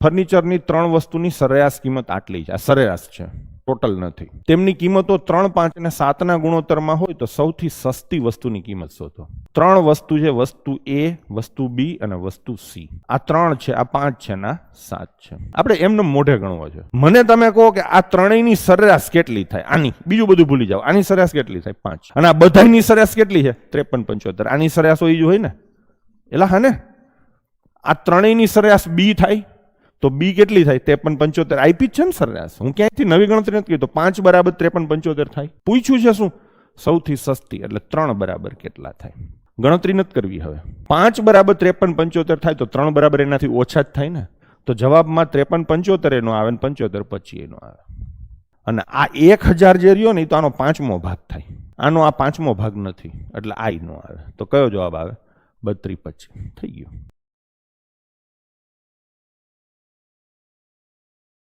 ફર્નિચરની 3 વસ્તુની સરેરાશ કિંમત આટલી છે, આ સરેરાશ છે, ટોટલ નથી. તેમની કિંમતો 3, 5 અને 7ના ગુણોત્તરમાં હોય તો સૌથી સસ્તી વસ્તુની કિંમત શોધો. 3 વસ્તુ છે, વસ્તુ A, વસ્તુ B અને વસ્તુ C. આ 3 છે, આ 5 છે ને આ 7 છે. આપણે એમને મોઢે ગણવો છે. મને તમે કહો કે આ ત્રણેયની સરેરાશ કેટલી થાય, આની બીજું બધું ભૂલી જાઓ, આની સરેરાશ કેટલી થાય 5, અને આ બધાની સરેરાશ કેટલી છે 53, 75. આની સરેરાશ હોય ને એલા હા ને, આ ત્રણેયની સરેરાશ B થાય તો B કેટલી થાય 53, 75. આપી જ છે ને સરેરાશ, હું ક્યાંયથી નવી ગણતરી નથી કીધું. 5 બરાબર 53, 75 થાય. પૂછ્યું છે શું? સૌથી સસ્તી, એટલે 3 બરાબર કેટલા થાય ગણતરી નથી કરવી. હવે 5 બરાબર 53, 75 થાય તો 3 બરાબર એનાથી ઓછા જ થાય ને. તો જવાબમાં 53, 75 એનો આવે ને 75 પછી એનો આવે. અને આ 1000 જે રહ્યો ને તો આનો 5મો ભાગ થાય, આનો આ 5મો ભાગ નથી, એટલે આ નો આવે. તો કયો જવાબ આવે? 32, 25 થઈ ગયો.